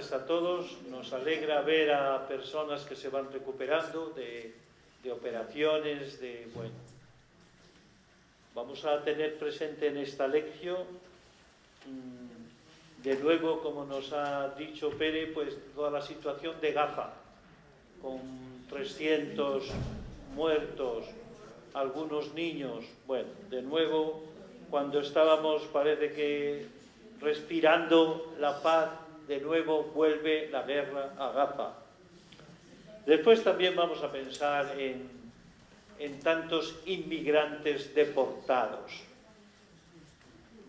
tardes a todos. Nos alegra ver a personas que se van recuperando de operaciones, bueno. Vamos a tener presente en esta lección, de nuevo, como nos ha dicho Pere, pues toda la situación de Gaza, con 300 muertos, algunos niños. Bueno, de nuevo, cuando estábamos, parece que respirando la paz, de nuevo vuelve la guerra a Gaza. Después también vamos a pensar en tantos inmigrantes deportados.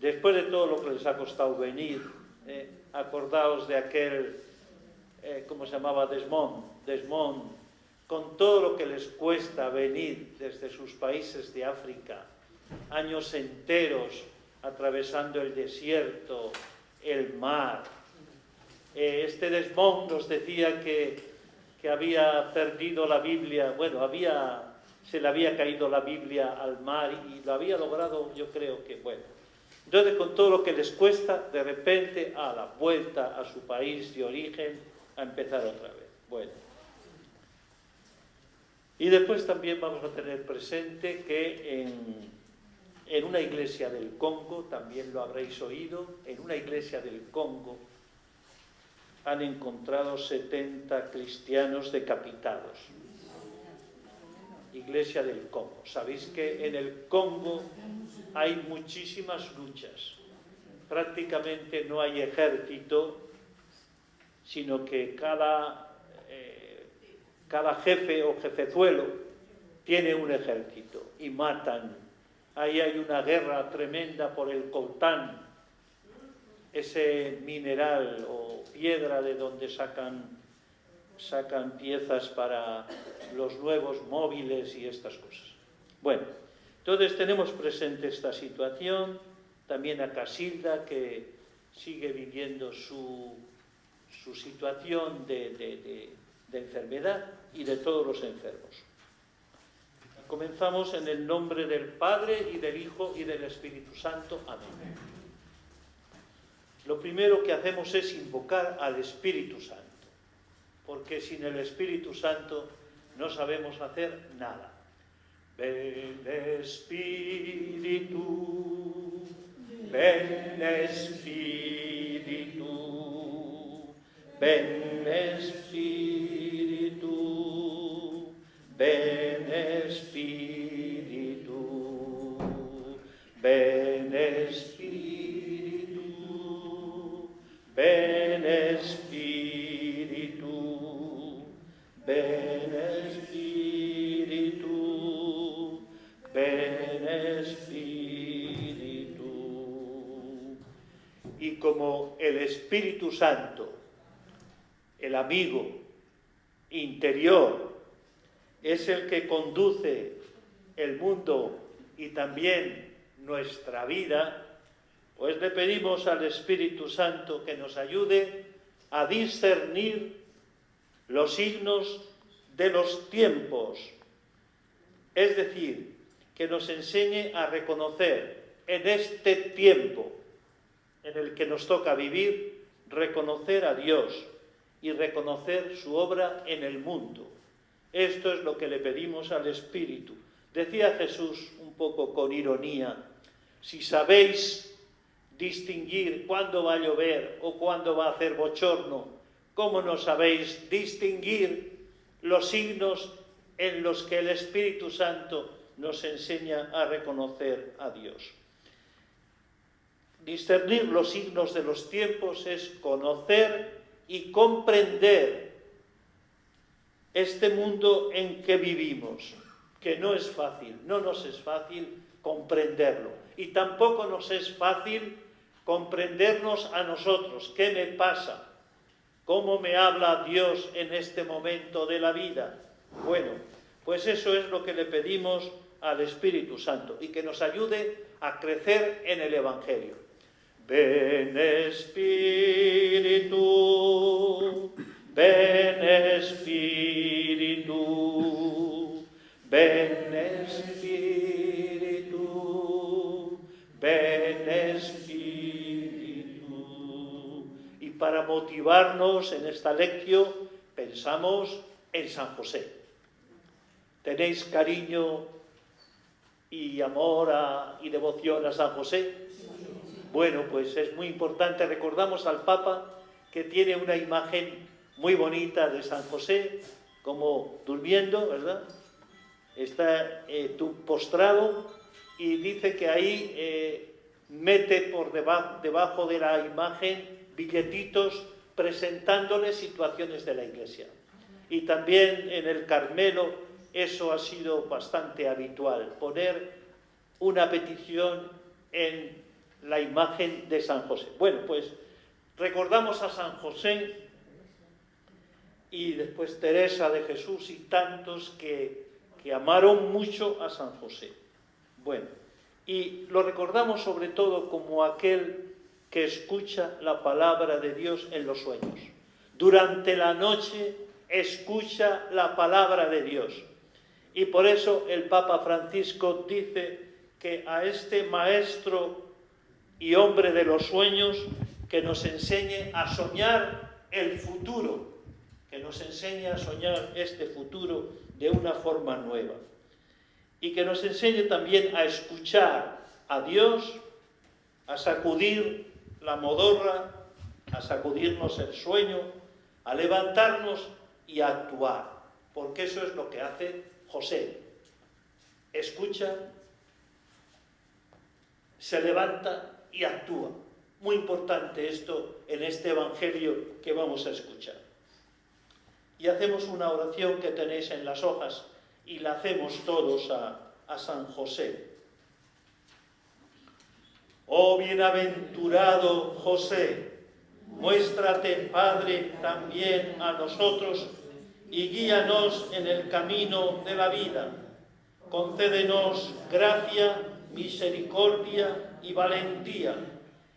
Después de todo lo que les ha costado venir, acordaos de aquel, ¿cómo se llamaba? Desmond, con todo lo que les cuesta venir desde sus países de África, años enteros atravesando el desierto, el mar. Este Desmond nos decía que había perdido la Biblia, bueno, se le había caído la Biblia al mar y lo había logrado, yo creo que, bueno. Entonces, con todo lo que les cuesta, de repente, a la vuelta a su país de origen, a empezar otra vez. Bueno. Y después también vamos a tener presente que en una iglesia del Congo, también lo habréis oído, en una iglesia del Congo han encontrado 70 cristianos decapitados. Iglesia del Congo. Sabéis que en el Congo hay muchísimas luchas. Prácticamente no hay ejército, sino que cada jefe o jefezuelo tiene un ejército y matan. Ahí hay una guerra tremenda por el coltán, ese mineral o piedra de donde sacan piezas para los nuevos móviles y estas cosas. Bueno, entonces tenemos presente esta situación, también a Casilda, que sigue viviendo su situación de enfermedad y de todos los enfermos. Comenzamos en el nombre del Padre y del Hijo y del Espíritu Santo. Amén. Lo primero que hacemos es invocar al Espíritu Santo, porque sin el Espíritu Santo no sabemos hacer nada. Ven Espíritu, ven Espíritu, ven Espíritu, ven Espíritu, ven Espíritu, ven Espíritu, ven Espíritu, ven Espíritu. Y como el Espíritu Santo, el amigo interior, es el que conduce el mundo y también nuestra vida, pues le pedimos al Espíritu Santo que nos ayude a discernir los signos de los tiempos, es decir, que nos enseñe a reconocer en este tiempo en el que nos toca vivir, reconocer a Dios y reconocer su obra en el mundo. Esto es lo que le pedimos al Espíritu. Decía Jesús un poco con ironía, si sabéis distinguir cuándo va a llover o cuándo va a hacer bochorno, ¿cómo no sabéis distinguir los signos en los que el Espíritu Santo nos enseña a reconocer a Dios? Discernir los signos de los tiempos es conocer y comprender este mundo en que vivimos, que no es fácil, no nos es fácil comprenderlo. Y tampoco nos es fácil comprendernos a nosotros. ¿Qué me pasa? ¿Cómo me habla Dios en este momento de la vida? Bueno, pues eso es lo que le pedimos al Espíritu Santo y que nos ayude a crecer en el Evangelio. Ven Espíritu, ven Espíritu, ven Espíritu, ven Espíritu. Y para motivarnos en esta lección, pensamos en San José. ¿Tenéis cariño y amor y devoción a San José? Bueno, pues es muy importante. Recordamos al Papa que tiene una imagen muy bonita de San José, como durmiendo, ¿verdad? Está postrado y dice que ahí mete por debajo de la imagen billetitos presentándole situaciones de la Iglesia. Y también en el Carmelo eso ha sido bastante habitual, poner una petición en la imagen de San José. Bueno, pues recordamos a San José y después Teresa de Jesús y tantos que amaron mucho a San José. Bueno, y lo recordamos sobre todo como aquel que escucha la palabra de Dios en los sueños. Durante la noche escucha la palabra de Dios. Y por eso el Papa Francisco dice que a este maestro y hombre de los sueños que nos enseñe a soñar el futuro, que nos enseñe a soñar este futuro de una forma nueva. Y que nos enseñe también a escuchar a Dios, a sacudir la modorra, a sacudirnos el sueño, a levantarnos y a actuar. Porque eso es lo que hace José. Escucha, se levanta y actúa. Muy importante esto en este Evangelio que vamos a escuchar. Y hacemos una oración que tenéis en las hojas y la hacemos todos a San José. Oh bienaventurado José, muéstrate, Padre, también a nosotros y guíanos en el camino de la vida. Concédenos gracia, misericordia y valentía,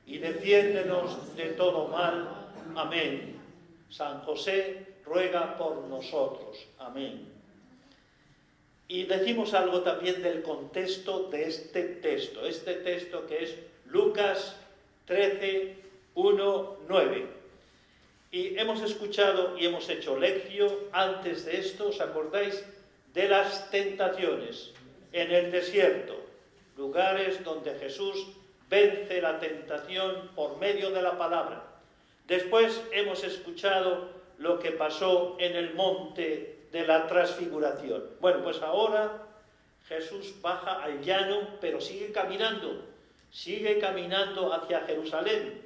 y defiéndenos de todo mal. Amén. San José, ruega por nosotros. Amén. Y decimos algo también del contexto de este texto que es Lucas 13, 1, 9. Y hemos escuchado y hemos hecho lección antes de esto, ¿os acordáis? De las tentaciones en el desierto, lugares donde Jesús vence la tentación por medio de la palabra. Después hemos escuchado lo que pasó en el monte de la transfiguración. Bueno, pues ahora Jesús baja al llano, pero sigue caminando hacia Jerusalén.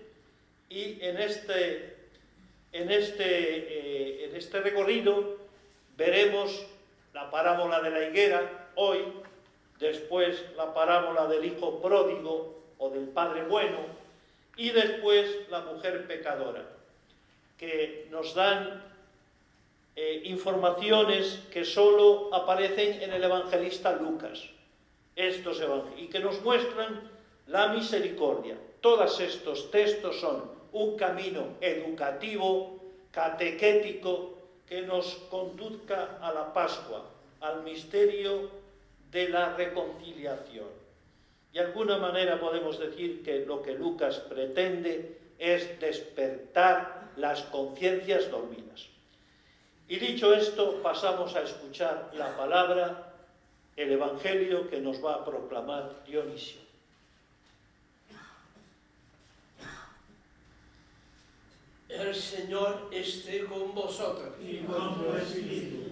Y en este recorrido veremos la parábola de la higuera hoy, después la parábola del hijo pródigo o del padre bueno, y después la mujer pecadora, que nos dan informaciones que solo aparecen en el evangelista Lucas, y que nos muestran la misericordia. Todos estos textos son un camino educativo, catequético, que nos conduzca a la Pascua, al misterio de la reconciliación. De alguna manera podemos decir que lo que Lucas pretende es despertar las conciencias dormidas. Y dicho esto, pasamos a escuchar la palabra, el Evangelio que nos va a proclamar Dionisio. El Señor esté con vosotros. Y con tu espíritu.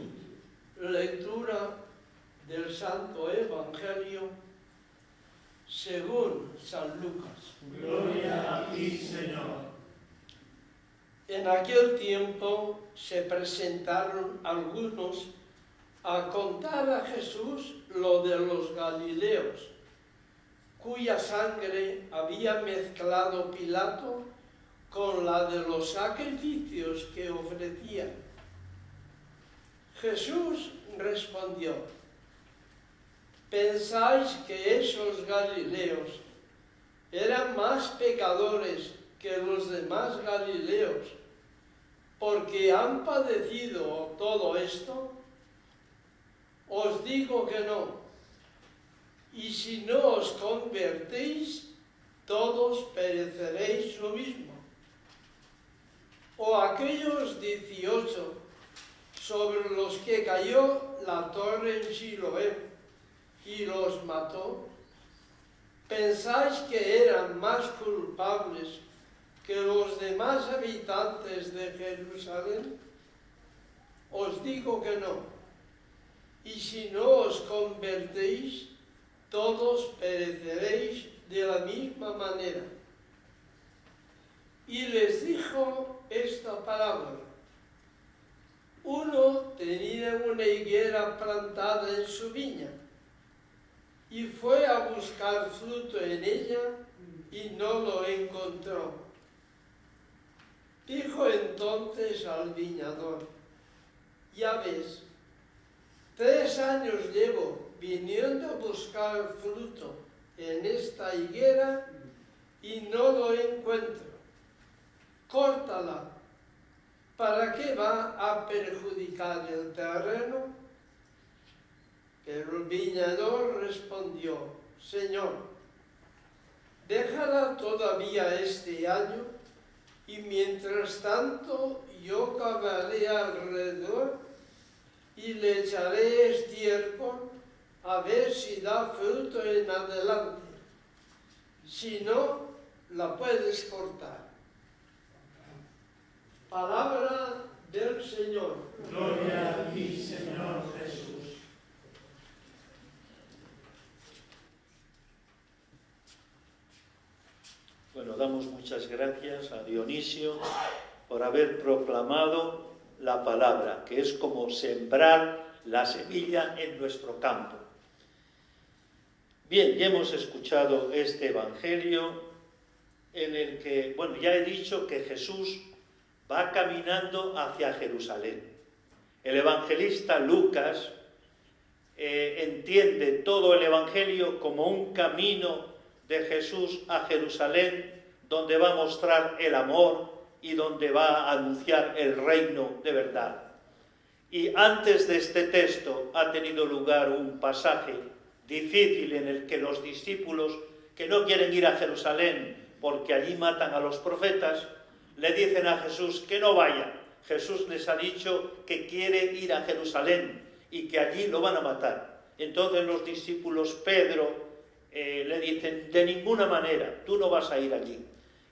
Lectura del Santo Evangelio según San Lucas. Gloria a ti, Señor. En aquel tiempo se presentaron algunos a contar a Jesús lo de los Galileos, cuya sangre había mezclado Pilato con la de los sacrificios que ofrecían. Jesús respondió: ¿pensáis que esos Galileos eran más pecadores que los demás Galileos porque han padecido todo esto? Os digo que no. Y si no os convertéis, todos pereceréis lo mismo. o aquellos 18 sobre los que cayó la torre en Siloé y los mató, ¿pensáis que eran más culpables que los demás habitantes de Jerusalén? Os digo que no. Y si no os convertéis, todos pereceréis de la misma manera. Y les dijo esta parábola. Uno tenía una higuera plantada en su viña y fue a buscar fruto en ella y no lo encontró. Dijo entonces al viñador: ya ves, 3 años llevo viniendo a buscar fruto en esta higuera y no lo encuentro. Córtala. ¿Para qué va a perjudicar el terreno? Pero el viñador respondió: Señor, déjala todavía este año y mientras tanto yo cavaré alrededor y le echaré estiércol a ver si da fruto en adelante. Si no, la puedes cortar. Palabra del Señor. Gloria a ti, Señor Jesús. Bueno, damos muchas gracias a Dionisio por haber proclamado la palabra, que es como sembrar la semilla en nuestro campo. Bien, ya hemos escuchado este evangelio en el que, bueno, ya he dicho que Jesús va caminando hacia Jerusalén. El evangelista Lucas entiende todo el evangelio como un camino de Jesús a Jerusalén, donde va a mostrar el amor y donde va a anunciar el reino de verdad. Y antes de este texto ha tenido lugar un pasaje difícil en el que los discípulos, que no quieren ir a Jerusalén porque allí matan a los profetas, le dicen a Jesús que no vaya. Jesús les ha dicho que quiere ir a Jerusalén y que allí lo van a matar. Entonces los discípulos, Pedro, le dicen: de ninguna manera, tú no vas a ir allí.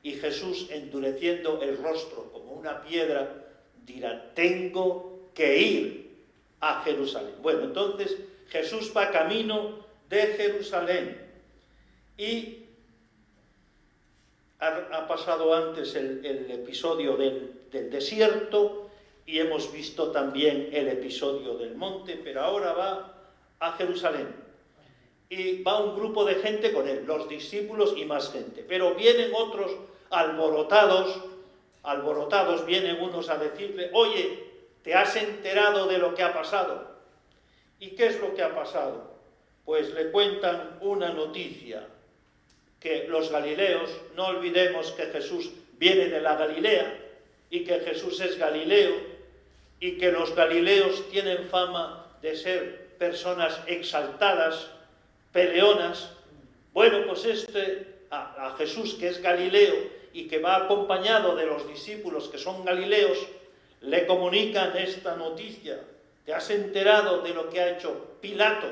Y Jesús, endureciendo el rostro como una piedra, dirá: tengo que ir a Jerusalén. Bueno, entonces Jesús va camino de Jerusalén y ha pasado antes el episodio del desierto y hemos visto también el episodio del monte, pero ahora va a Jerusalén. Y va un grupo de gente con él, los discípulos y más gente. Pero vienen otros alborotados, vienen unos a decirle: oye, ¿te has enterado de lo que ha pasado? ¿Y qué es lo que ha pasado? Pues le cuentan una noticia, que los galileos, no olvidemos que Jesús viene de la Galilea y que Jesús es galileo y que los galileos tienen fama de ser personas exaltadas, peleonas. Bueno, pues a Jesús, que es galileo y que va acompañado de los discípulos que son galileos, le comunican esta noticia. ¿Te has enterado de lo que ha hecho Pilato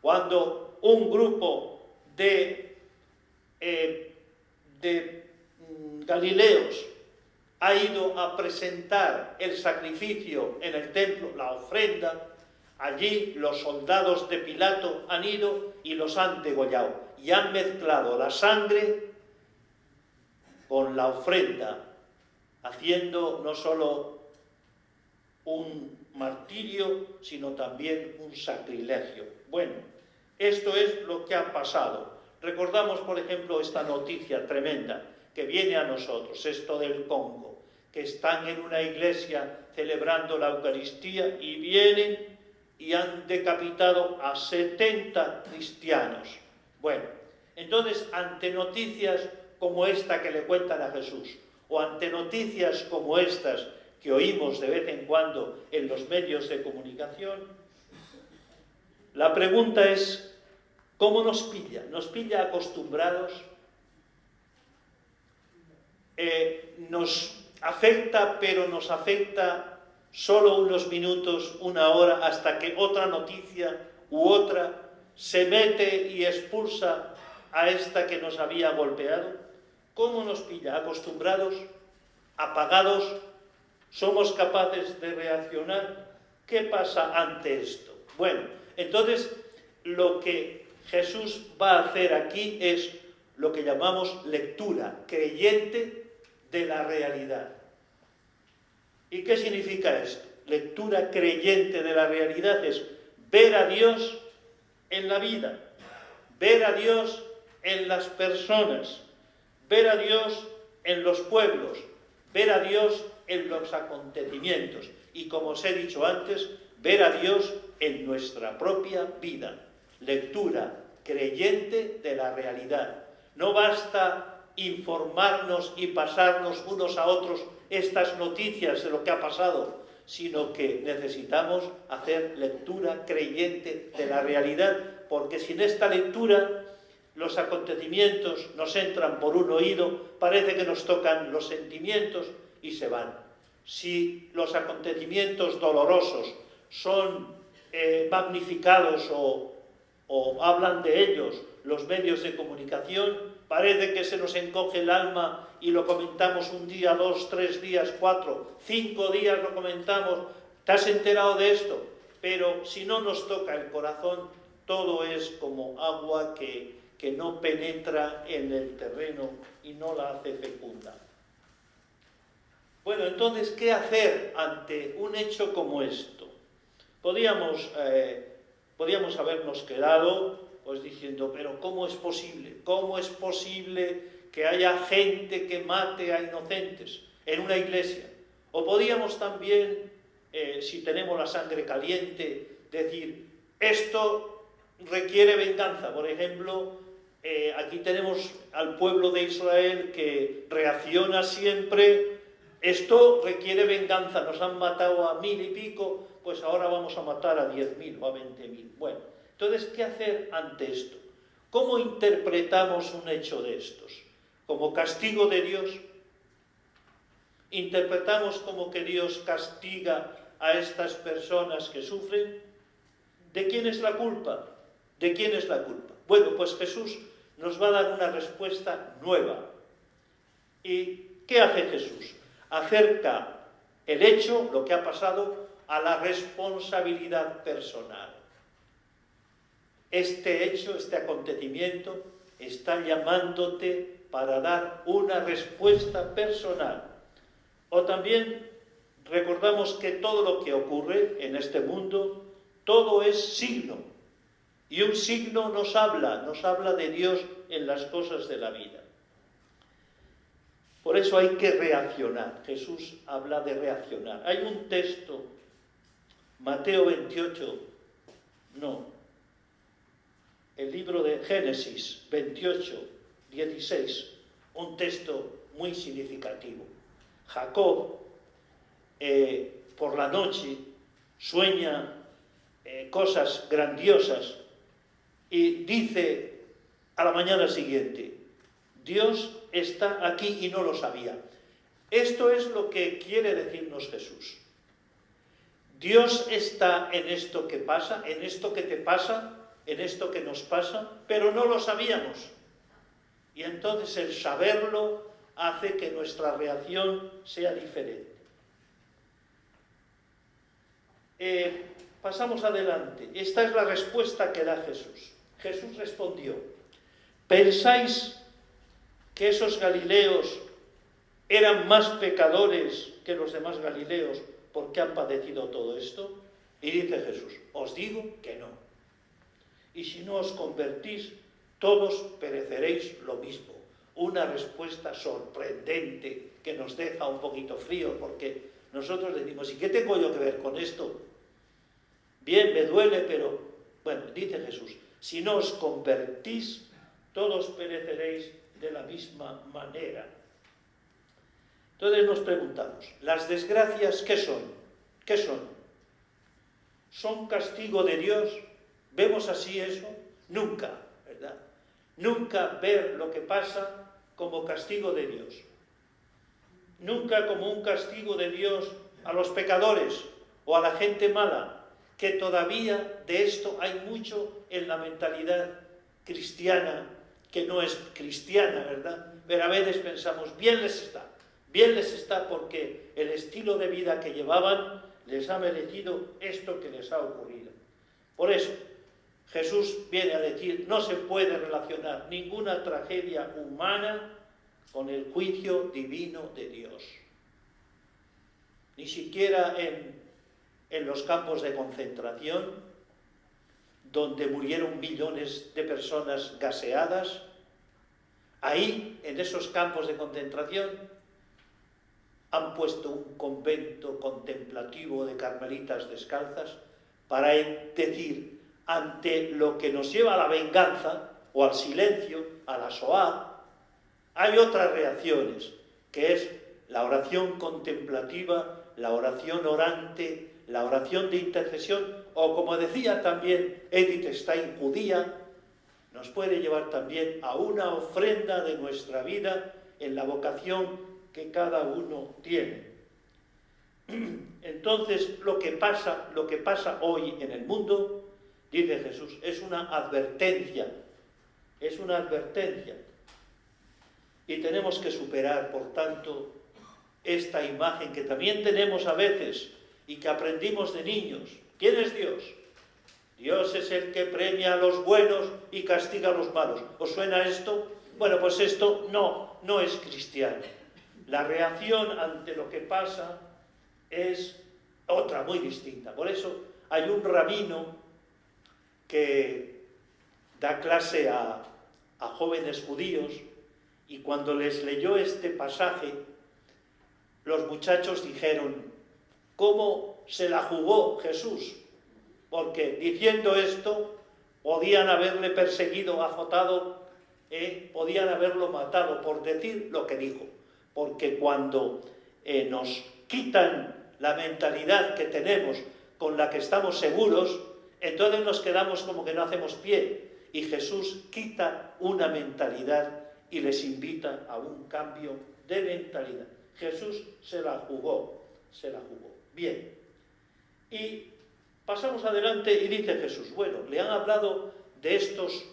cuando un grupo de galileos ha ido a presentar el sacrificio en el templo, la ofrenda? Allí los soldados de Pilato han ido y los han degollado y han mezclado la sangre con la ofrenda, haciendo no solo un martirio, sino también un sacrilegio. Bueno, esto es lo que ha pasado. Recordamos, por ejemplo, esta noticia tremenda que viene a nosotros, esto del Congo, que están en una iglesia celebrando la Eucaristía y vienen y han decapitado a 70 cristianos. Bueno, entonces, ante noticias como esta que le cuentan a Jesús, o ante noticias como estas que oímos de vez en cuando en los medios de comunicación, la pregunta es: ¿cómo nos pilla? ¿Nos pilla acostumbrados? ¿Nos afecta, pero nos afecta solo unos minutos, una hora, hasta que otra noticia u otra se mete y expulsa a esta que nos había golpeado. ¿Cómo nos pilla? ¿Acostumbrados? ¿Apagados? ¿Somos capaces de reaccionar? ¿Qué pasa ante esto? Bueno, entonces lo que Jesús va a hacer aquí es lo que llamamos lectura creyente de la realidad. ¿Y qué significa esto? Lectura creyente de la realidad es ver a Dios en la vida, ver a Dios en las personas, ver a Dios en los pueblos, ver a Dios en los acontecimientos y, como os he dicho antes, ver a Dios en nuestra propia vida. Lectura creyente de la realidad. No basta informarnos y pasarnos unos a otros estas noticias de lo que ha pasado, sino que necesitamos hacer lectura creyente de la realidad, porque sin esta lectura los acontecimientos nos entran por un oído, parece que nos tocan los sentimientos y se van. Si los acontecimientos dolorosos son magnificados o hablan de ellos los medios de comunicación, parece que se nos encoge el alma y lo comentamos un día, 2, 3 días, 4, 5 días lo comentamos. ¿Te has enterado de esto? Pero si no nos toca el corazón, todo es como agua que no penetra en el terreno y no la hace fecunda. Bueno, entonces, ¿qué hacer ante un hecho como esto? Podíamos habernos quedado pues diciendo, pero ¿cómo es posible? ¿Cómo es posible que haya gente que mate a inocentes en una iglesia? O podíamos también, si tenemos la sangre caliente, decir, esto requiere venganza. Por ejemplo, aquí tenemos al pueblo de Israel que reacciona siempre, esto requiere venganza, nos han matado a 1000 y pico, pues ahora vamos a matar a 10.000 o a 20.000. Bueno, entonces, ¿qué hacer ante esto? ¿Cómo interpretamos un hecho de estos? ¿Como castigo de Dios? ¿Interpretamos como que Dios castiga a estas personas que sufren? ¿De quién es la culpa? ¿De quién es la culpa? Bueno, pues Jesús nos va a dar una respuesta nueva. ¿Y qué hace Jesús? Acerca el hecho, lo que ha pasado, a la responsabilidad personal. Este hecho, este acontecimiento, está llamándote para dar una respuesta personal. O también recordamos que todo lo que ocurre en este mundo, todo es signo. Y un signo nos habla de Dios en las cosas de la vida. Por eso hay que reaccionar. Jesús habla de reaccionar. Hay un texto, Mateo 28, el libro de Génesis 28, 16, un texto muy significativo. Jacob, por la noche, sueña cosas grandiosas y dice a la mañana siguiente, Dios está aquí y no lo sabía. Esto es lo que quiere decirnos Jesús. Dios está en esto que pasa, en esto que te pasa, en esto que nos pasa, pero no lo sabíamos. Y entonces el saberlo hace que nuestra reacción sea diferente. Pasamos adelante. Esta es la respuesta que da Jesús. Jesús respondió, ¿pensáis que esos galileos eran más pecadores que los demás galileos porque han padecido todo esto? Y dice Jesús, os digo que no. Y si no os convertís, todos pereceréis lo mismo. Una respuesta sorprendente que nos deja un poquito frío, porque nosotros decimos, ¿y qué tengo yo que ver con esto? Bien, me duele, pero... Bueno, dice Jesús, si no os convertís, todos pereceréis de la misma manera. Entonces nos preguntamos, ¿las desgracias qué son? ¿Qué son? ¿Son castigo de Dios? ¿Vemos así eso? Nunca, ¿verdad? Nunca ver lo que pasa como castigo de Dios. nunca como un castigo de Dios a los pecadores o a la gente mala, que todavía de esto hay mucho en la mentalidad cristiana, que no es cristiana, ¿verdad? Pero a veces pensamos, bien les está porque el estilo de vida que llevaban les ha merecido esto que les ha ocurrido. Por eso, Jesús viene a decir, no se puede relacionar ninguna tragedia humana con el juicio divino de Dios. Ni siquiera en los campos de concentración, donde murieron millones de personas gaseadas, ahí, en esos campos de concentración, han puesto un convento contemplativo de carmelitas descalzas para decir, ante lo que nos lleva a la venganza o al silencio, a la Shoah, hay otras reacciones, que es la oración contemplativa, la oración orante, la oración de intercesión, o como decía también Edith Stein, judía, nos puede llevar también a una ofrenda de nuestra vida en la vocación que cada uno tiene. Entonces, lo que pasa hoy en el mundo, dice Jesús, es una advertencia, y tenemos que superar, por tanto, esta imagen que también tenemos a veces y que aprendimos de niños. ¿Quién es Dios? Dios es el que premia a los buenos y castiga a los malos. ¿Os suena esto? Bueno, pues esto no es cristiano. La reacción ante lo que pasa es otra, muy distinta. Por eso hay un rabino que da clase a jóvenes judíos, y cuando les leyó este pasaje, los muchachos dijeron, ¿cómo se la jugó Jesús? Porque diciendo esto, podían haberle perseguido, azotado, podían haberlo matado por decir lo que dijo. Porque cuando nos quitan la mentalidad que tenemos, con la que estamos seguros, entonces nos quedamos como que no hacemos pie. Y Jesús quita una mentalidad y les invita a un cambio de mentalidad. Jesús se la jugó. Bien. Y pasamos adelante y dice Jesús, bueno, le han hablado de estos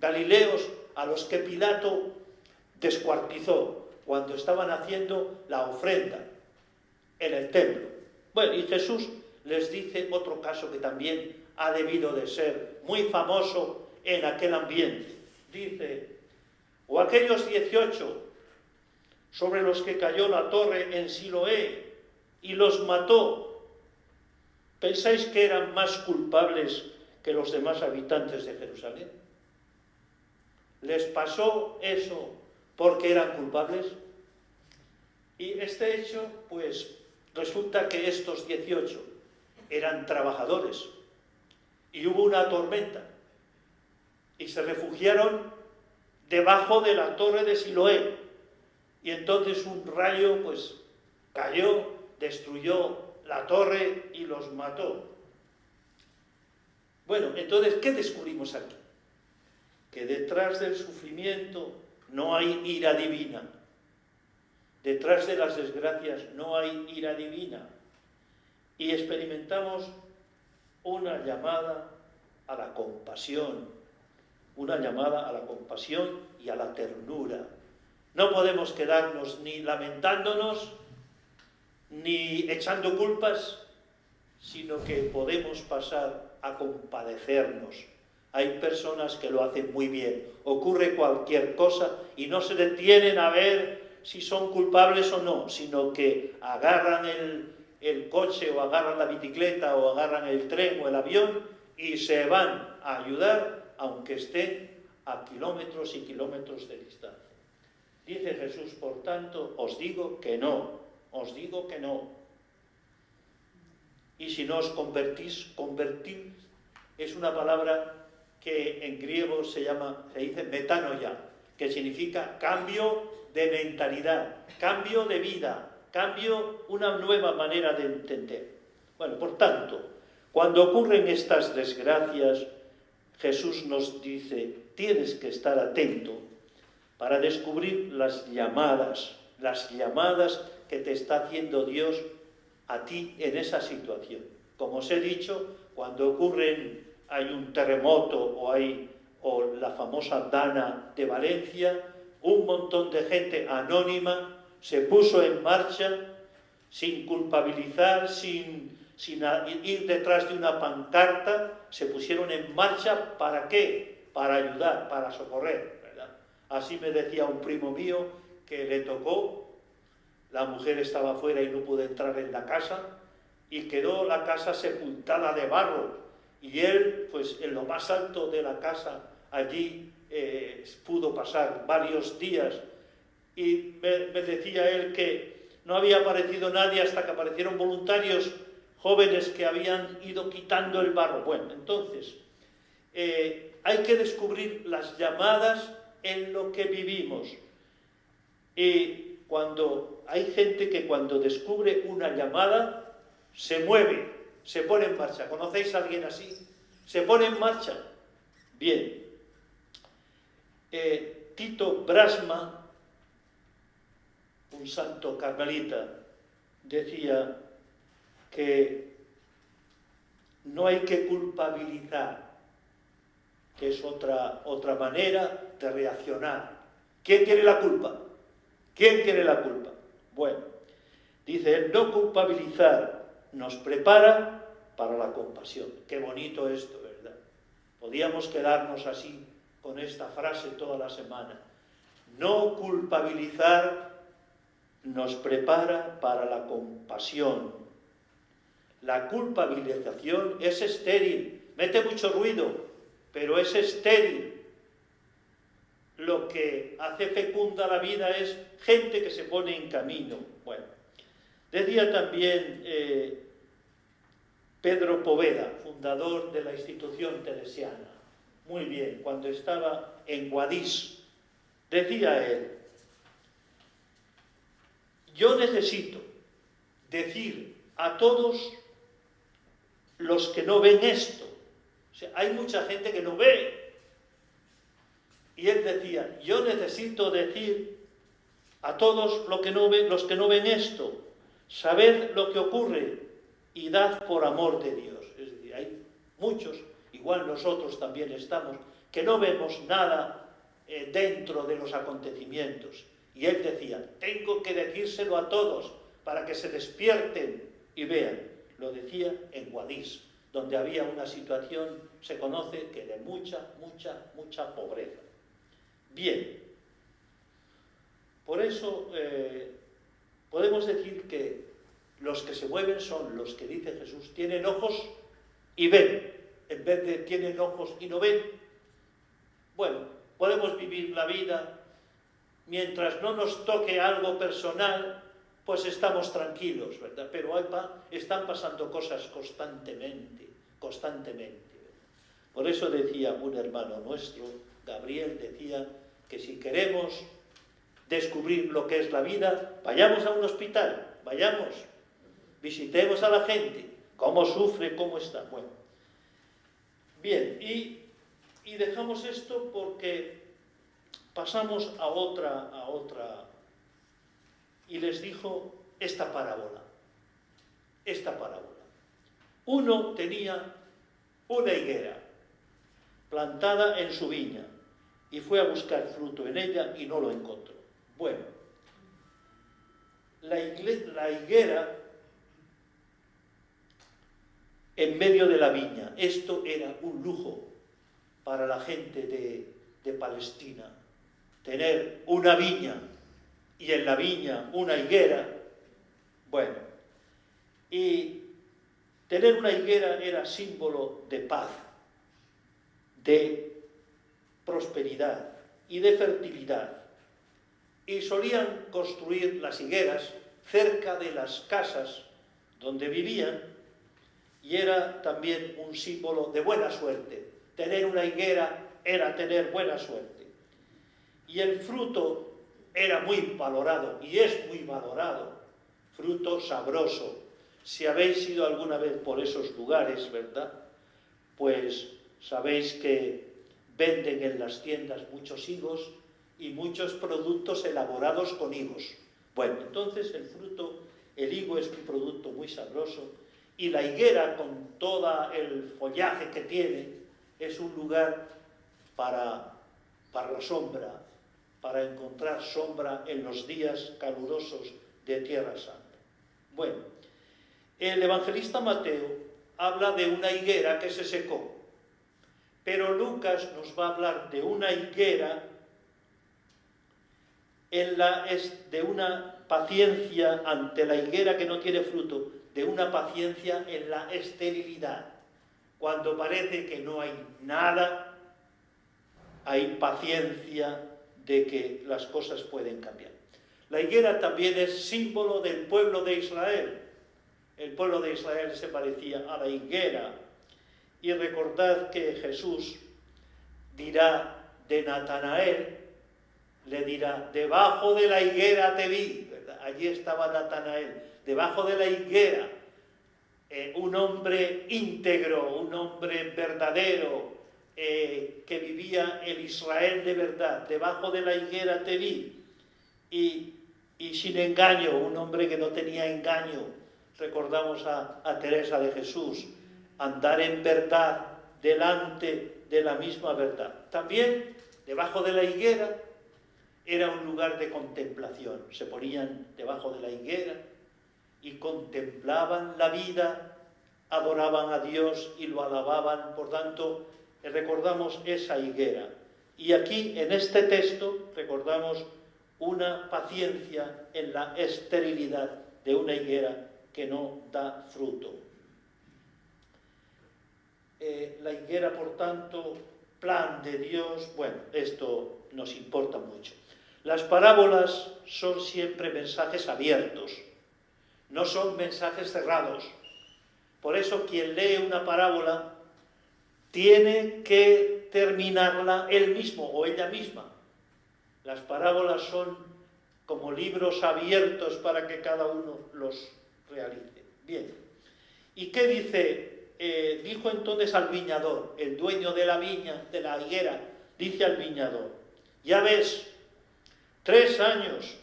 galileos a los que Pilato descuartizó cuando estaban haciendo la ofrenda en el templo. Bueno, y Jesús les dice otro caso que también ha debido de ser muy famoso en aquel ambiente. Dice, o aquellos 18 sobre los que cayó la torre en Siloé y los mató, ¿pensáis que eran más culpables que los demás habitantes de Jerusalén? ¿Les pasó eso porque eran culpables? Y este hecho, pues, resulta que estos 18 eran trabajadores y hubo una tormenta y se refugiaron debajo de la torre de Siloé, y entonces un rayo pues cayó, destruyó la torre y los mató. Bueno, entonces, ¿qué descubrimos aquí? Que detrás del sufrimiento no hay ira divina. Detrás de las desgracias no hay ira divina. Y experimentamos una llamada a la compasión, y a la ternura. No podemos quedarnos ni lamentándonos, ni echando culpas, sino que podemos pasar a compadecernos. Hay personas que lo hacen muy bien. Ocurre cualquier cosa y no se detienen a ver si son culpables o no, sino que agarran el coche o agarran la bicicleta o agarran el tren o el avión y se van a ayudar, aunque estén a kilómetros y kilómetros de distancia. Dice Jesús, por tanto, os digo que no. Y si no os convertís, convertir es una palabra que en griego se dice metanoia, que significa cambio de mentalidad, cambio de vida, una nueva manera de entender. Bueno, por tanto, cuando ocurren estas desgracias, Jesús nos dice, tienes que estar atento para descubrir las llamadas que te está haciendo Dios a ti en esa situación. Como os he dicho, cuando hay un terremoto o la famosa Dana de Valencia, un montón de gente anónima se puso en marcha sin culpabilizar, sin ir detrás de una pancarta, se pusieron en marcha. ¿Para qué? Para ayudar, para socorrer, ¿verdad? Así me decía un primo mío que le tocó, la mujer estaba fuera y no pudo entrar en la casa, y quedó la casa sepultada de barro, y él, pues en lo más alto de la casa, allí pudo pasar varios días, y me decía él que no había aparecido nadie hasta que aparecieron voluntarios jóvenes que habían ido quitando el barro. Bueno, entonces, hay que descubrir las llamadas en lo que vivimos. Y cuando hay gente que cuando descubre una llamada, se mueve, se pone en marcha. ¿Conocéis a alguien así? Se pone en marcha. Bien. Tito Brasma, un santo carmelita, decía que no hay que culpabilizar, que es otra manera de reaccionar. ¿Quién tiene la culpa? ¿Quién tiene la culpa? Bueno, dice él, no culpabilizar nos prepara para la compasión. Qué bonito esto, ¿verdad? Podíamos quedarnos así con esta frase toda la semana. No culpabilizar nos prepara para la compasión. La culpabilización es estéril, mete mucho ruido, pero es estéril. Lo que hace fecunda la vida es gente que se pone en camino. Bueno, decía también Pedro Poveda, fundador de la institución teresiana, muy bien, cuando estaba en Guadix, decía él, yo necesito decir a todos los que no ven esto, o sea, hay mucha gente que no ve. Y él decía, yo necesito decir a todos los que no ven esto, sabed lo que ocurre y dad por amor de Dios. Es decir, hay muchos, igual nosotros también estamos, que no vemos nada dentro de los acontecimientos. Y él decía, tengo que decírselo a todos para que se despierten y vean. Lo decía en Guadix, donde había una situación, se conoce que de mucha pobreza. Bien, por eso podemos decir que los que se mueven son los que dice Jesús, tienen ojos y ven, en vez de tienen ojos y no ven. Bueno, podemos vivir la vida, mientras no nos toque algo personal, pues estamos tranquilos, ¿verdad? Pero están pasando cosas constantemente. Por eso decía un hermano nuestro, Gabriel, decía que si queremos descubrir lo que es la vida, vayamos a un hospital, vayamos, visitemos a la gente, cómo sufre, cómo está. Bueno, bien, y dejamos esto porque pasamos a otra, y les dijo esta parábola. Uno tenía una higuera plantada en su viña y fue a buscar fruto en ella y no lo encontró. Bueno, la higuera en medio de la viña, esto era un lujo para la gente de Palestina, tener una viña y en la viña una higuera. Bueno, y tener una higuera era símbolo de paz, de prosperidad y de fertilidad. Y solían construir las higueras cerca de las casas donde vivían, y era también un símbolo de buena suerte. Tener una higuera era tener buena suerte. Y el fruto era muy valorado, y es muy valorado, fruto sabroso. Si habéis ido alguna vez por esos lugares, ¿verdad?, pues sabéis que venden en las tiendas muchos higos y muchos productos elaborados con higos. Bueno, entonces el fruto, el higo es un producto muy sabroso y la higuera, con todo el follaje que tiene, es un lugar para la sombra, para encontrar sombra en los días calurosos de Tierra Santa. Bueno, el evangelista Mateo habla de una higuera que se secó, pero Lucas nos va a hablar de una higuera de una paciencia ante la higuera que no tiene fruto, de una paciencia en la esterilidad. Cuando parece que no hay nada, hay paciencia de que las cosas pueden cambiar. La higuera también es símbolo del pueblo de Israel. El pueblo de Israel se parecía a la higuera. Y recordad que Jesús dirá de Natanael, le dirá, debajo de la higuera te vi, ¿verdad? Allí estaba Natanael, debajo de la higuera, un hombre íntegro, un hombre verdadero, que vivía el Israel de verdad, debajo de la higuera te vi, y sin engaño, un hombre que no tenía engaño. Recordamos a Teresa de Jesús, andar en verdad delante de la misma verdad. También, debajo de la higuera, era un lugar de contemplación. Se ponían debajo de la higuera y contemplaban la vida, adoraban a Dios y lo alababan. Por tanto, recordamos esa higuera. Y aquí, en este texto, recordamos una paciencia en la esterilidad de una higuera que no da fruto. La higuera, por tanto, plan de Dios, bueno, esto nos importa mucho. Las parábolas son siempre mensajes abiertos, no son mensajes cerrados. Por eso quien lee una parábola tiene que terminarla él mismo o ella misma. Las parábolas son como libros abiertos para que cada uno los realice. Bien. ¿Y qué dice? Dijo entonces al viñador, el dueño de la viña, de la higuera, dice al viñador, ya ves, 3 años,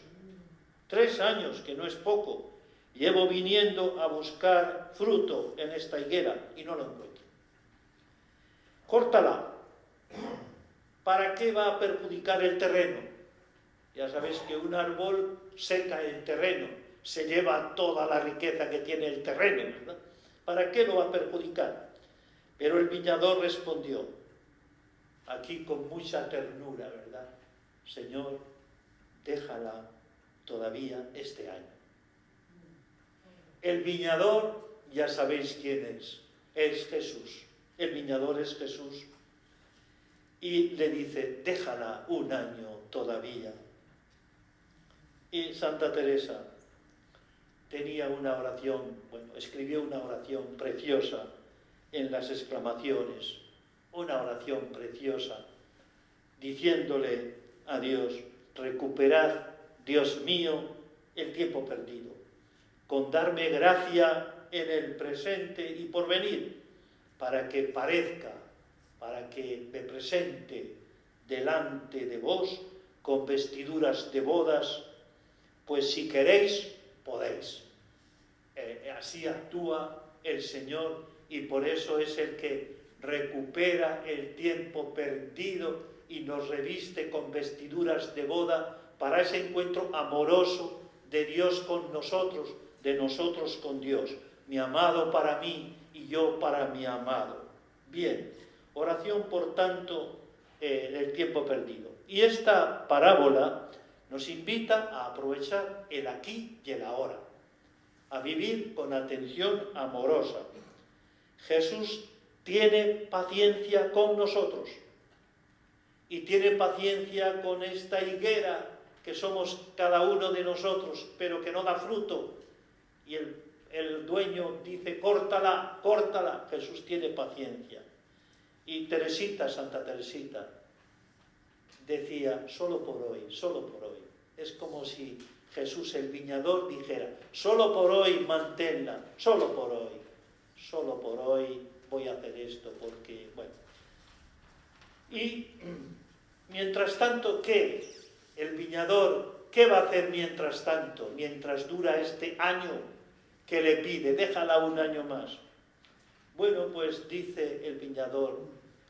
que no es poco, llevo viniendo a buscar fruto en esta higuera y no lo encuentro. Córtala. ¿Para qué va a perjudicar el terreno? Ya sabéis que un árbol seca el terreno, se lleva toda la riqueza que tiene el terreno, ¿verdad? ¿Para qué lo va a perjudicar? Pero el viñador respondió, aquí con mucha ternura, ¿verdad? Señor, déjala todavía este año. El viñador, ya sabéis quién es Jesús. El viñador es Jesús. Y le dice, déjala un año todavía. Y Santa Teresa tenía una oración, escribió una oración preciosa en las exclamaciones, una oración preciosa, diciéndole a Dios, recuperad, Dios mío, el tiempo perdido, con darme gracia en el presente y por venir, para que parezca, para que me presente delante de vos con vestiduras de bodas, pues si queréis, podéis. Así actúa el Señor y por eso es el que recupera el tiempo perdido y nos reviste con vestiduras de boda para ese encuentro amoroso de Dios con nosotros, de nosotros con Dios. Mi amado para mí y yo para mi amado. Bien, oración por tanto del tiempo perdido. Y esta parábola nos invita a aprovechar el aquí y el ahora, a vivir con atención amorosa. Jesús tiene paciencia con nosotros y tiene paciencia con esta higuera que somos cada uno de nosotros, pero que no da fruto. Y el dueño dice, córtala, córtala. Jesús tiene paciencia. Y Teresita, Santa Teresita, decía, solo por hoy, solo por hoy. Es como si Jesús, el viñador, dijera, solo por hoy manténla, solo por hoy voy a hacer esto, porque, bueno. Y, mientras tanto, ¿qué? El viñador, ¿qué va a hacer mientras tanto, mientras dura este año que le pide? Déjala un año más. Bueno, pues dice el viñador,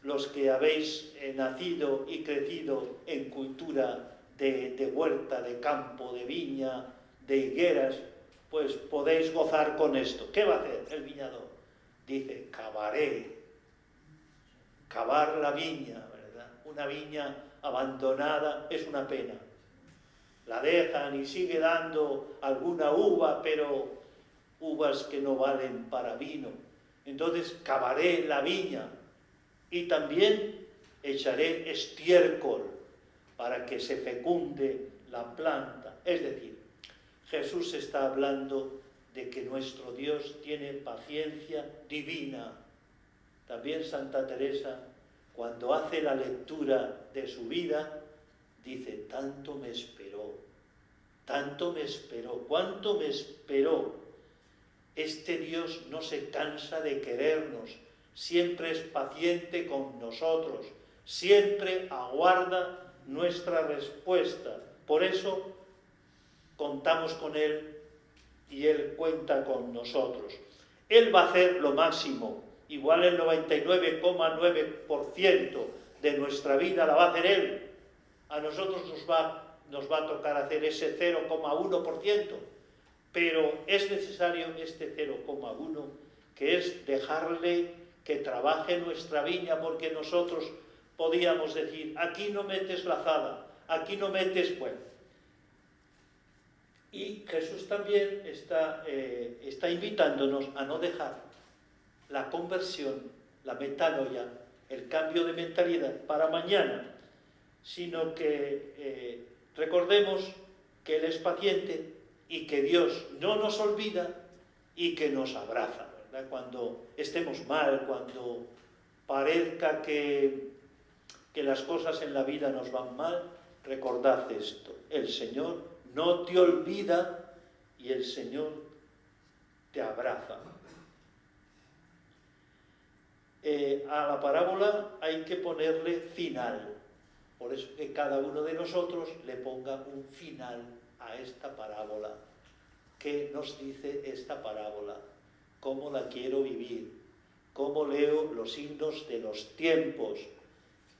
los que habéis nacido y crecido en cultura de huerta, de campo, de viña, de higueras, pues podéis gozar con esto. ¿Qué va a hacer el viñador? Dice, cavar la viña, ¿verdad? Una viña abandonada es una pena. La dejan y sigue dando alguna uva, pero uvas que no valen para vino. Entonces cavaré la viña y también echaré estiércol para que se fecunde la planta. Es decir, Jesús está hablando de que nuestro Dios tiene paciencia divina. También Santa Teresa, cuando hace la lectura de su vida, dice, tanto me esperó, cuánto me esperó. Este Dios no se cansa de querernos, siempre es paciente con nosotros, siempre aguarda nuestra respuesta. Por eso contamos con Él y Él cuenta con nosotros. Él va a hacer lo máximo, igual el 99,9% de nuestra vida la va a hacer Él. A nosotros nos va a tocar hacer ese 0,1%, pero es necesario este 0,1, que es dejarle que trabaje nuestra viña, porque nosotros podíamos decir, aquí no metes la azada, aquí no metes, bueno. Y Jesús también está invitándonos a no dejar la conversión, la metanoia, el cambio de mentalidad para mañana, sino que recordemos que Él es paciente y que Dios no nos olvida y que nos abraza, ¿verdad? Cuando estemos mal, cuando parezca que las cosas en la vida nos van mal, recordad esto, el Señor no te olvida y el Señor te abraza. A la parábola hay que ponerle final, por eso que cada uno de nosotros le ponga un final a esta parábola. ¿Qué nos dice esta parábola? ¿Cómo la quiero vivir? ¿Cómo leo los signos de los tiempos?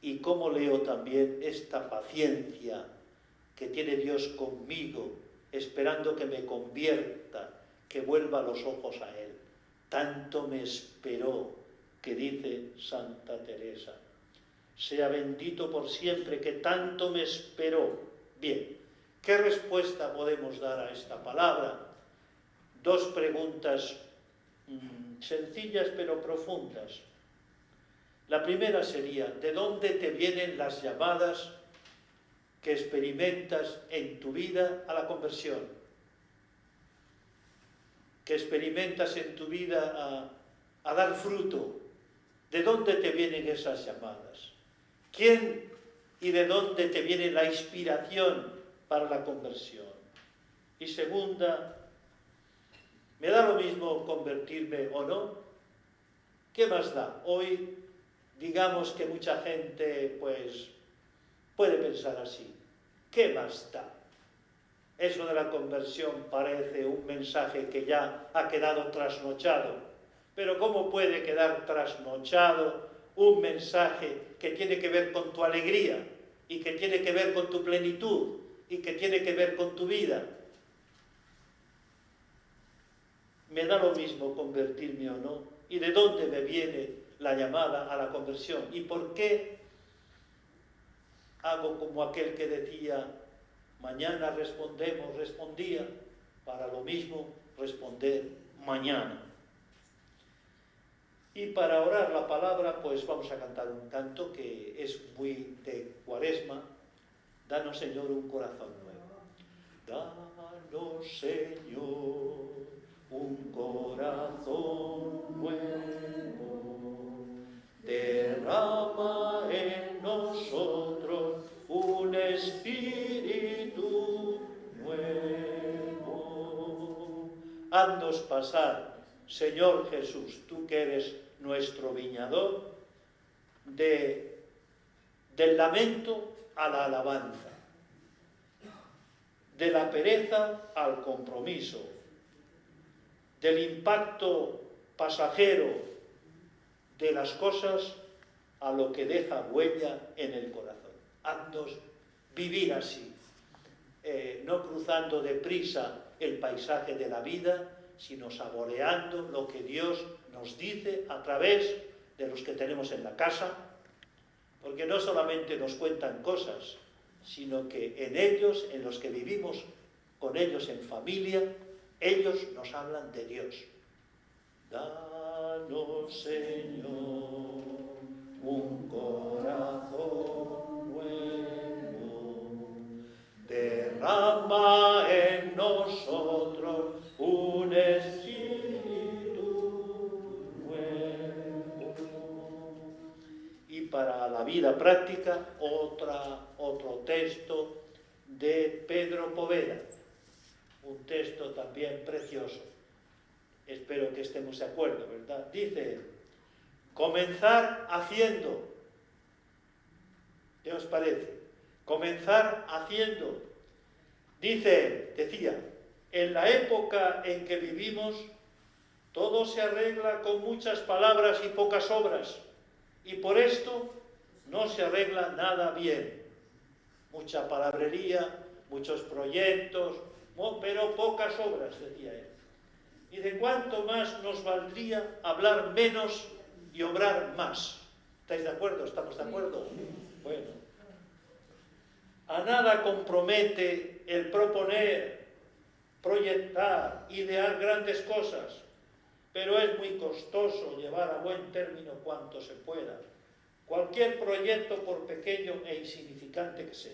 ¿Y cómo leo también esta paciencia que tiene Dios conmigo, esperando que me convierta, que vuelva los ojos a Él? Tanto me esperó, que dice Santa Teresa. Sea bendito por siempre, que tanto me esperó. Bien, ¿qué respuesta podemos dar a esta palabra? Dos preguntas sencillas pero profundas. La primera sería, ¿de dónde te vienen las llamadas que experimentas en tu vida a la conversión? Que experimentas en tu vida a dar fruto. ¿De dónde te vienen esas llamadas? ¿Quién y de dónde te viene la inspiración para la conversión? Y segunda, ¿me da lo mismo convertirme o no? ¿Qué más da? Hoy, digamos que mucha gente, pues, puede pensar así. ¿Qué más da? Eso de la conversión parece un mensaje que ya ha quedado trasnochado. Pero ¿cómo puede quedar trasnochado un mensaje que tiene que ver con tu alegría y que tiene que ver con tu plenitud y que tiene que ver con tu vida? Me da lo mismo convertirme o no. ¿Y de dónde me viene la llamada a la conversión? ¿Y por qué hago como aquel que decía, mañana respondía, para lo mismo responder mañana? Y para orar la palabra, pues vamos a cantar un canto que es muy de Cuaresma. Danos, Señor, un corazón nuevo. Danos, Señor, un corazón nuevo. Derrama en nosotros un espíritu nuevo. Haznos pasar, Señor Jesús, tú que eres nuestro viñador, del lamento a la alabanza, de la pereza al compromiso, del impacto pasajero de las cosas a lo que deja huella en el corazón. Haznos vivir así, no cruzando deprisa el paisaje de la vida, sino saboreando lo que Dios nos dice a través de los que tenemos en la casa, porque no solamente nos cuentan cosas, sino que en ellos, en los que vivimos con ellos en familia, ellos nos hablan de Dios. Danos, Señor, un corazón nuevo, derrama en nosotros un espíritu nuevo. Y para la vida práctica, otro texto de Pedro Poveda, un texto también precioso. Espero que estemos de acuerdo, ¿verdad? Dice: comenzar haciendo. ¿Qué os parece? Comenzar haciendo. Decía, en la época en que vivimos, todo se arregla con muchas palabras y pocas obras, y por esto no se arregla nada bien. Mucha palabrería, muchos proyectos, pero pocas obras, decía él. Y de cuánto más nos valdría hablar menos y obrar más. ¿Estáis de acuerdo? ¿Estamos de acuerdo? Bueno. A nada compromete el proponer, proyectar, idear grandes cosas, pero es muy costoso llevar a buen término cuanto se pueda. Cualquier proyecto, por pequeño e insignificante que sea.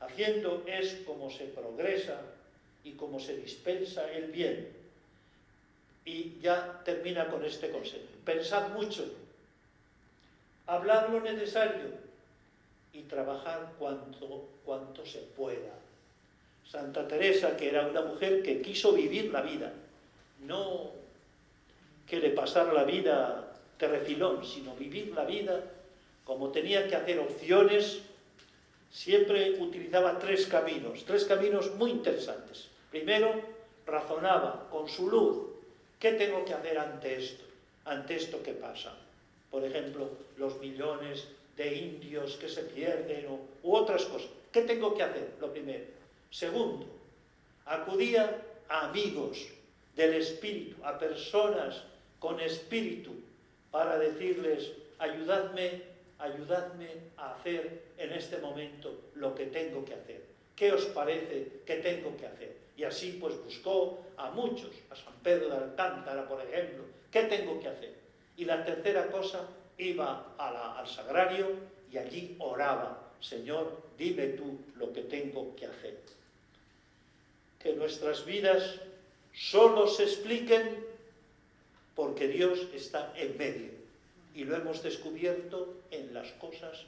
Haciendo es como se progresa y como se dispensa el bien. Y ya termina con este consejo. Pensad mucho, hablad lo necesario y trabajar cuanto se pueda. Santa Teresa, que era una mujer que quiso vivir la vida, no que le pasara la vida de refilón, sino vivir la vida como tenía que hacer opciones, siempre utilizaba tres caminos muy interesantes. Primero, razonaba con su luz. ¿Qué tengo que hacer ante esto que pasa? Por ejemplo, los millones de indios que se pierden u otras cosas. ¿Qué tengo que hacer? Lo primero. Segundo, acudía a amigos del espíritu, a personas con espíritu, para decirles: ayudadme a hacer en este momento lo que tengo que hacer. ¿Qué os parece que tengo que hacer? Y así pues buscó a muchos, a San Pedro de Alcántara, por ejemplo. ¿Qué tengo que hacer? Y la tercera cosa, iba al sagrario y allí oraba: Señor, dime tú lo que tengo que hacer. Que nuestras vidas solo se expliquen porque Dios está en medio. Y lo hemos descubierto en las cosas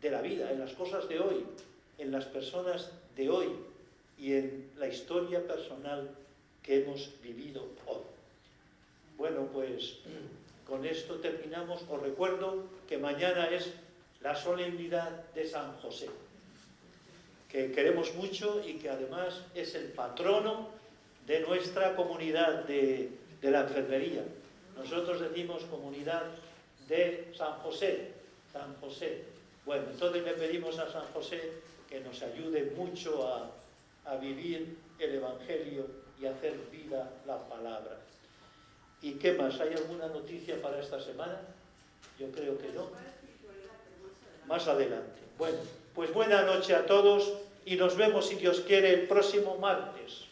de la vida, en las cosas de hoy, en las personas de hoy y en la historia personal que hemos vivido hoy. Bueno, pues con esto terminamos. Os recuerdo que mañana es la solemnidad de San José, que queremos mucho y que además es el patrono de nuestra comunidad de la enfermería. Nosotros decimos comunidad de San José, San José. Bueno, entonces le pedimos a San José que nos ayude mucho a vivir el Evangelio y a hacer vida la palabra. ¿Y qué más? ¿Hay alguna noticia para esta semana? Yo creo que no. Más adelante. Bueno, pues buena noche a todos y nos vemos, si Dios quiere, el próximo martes.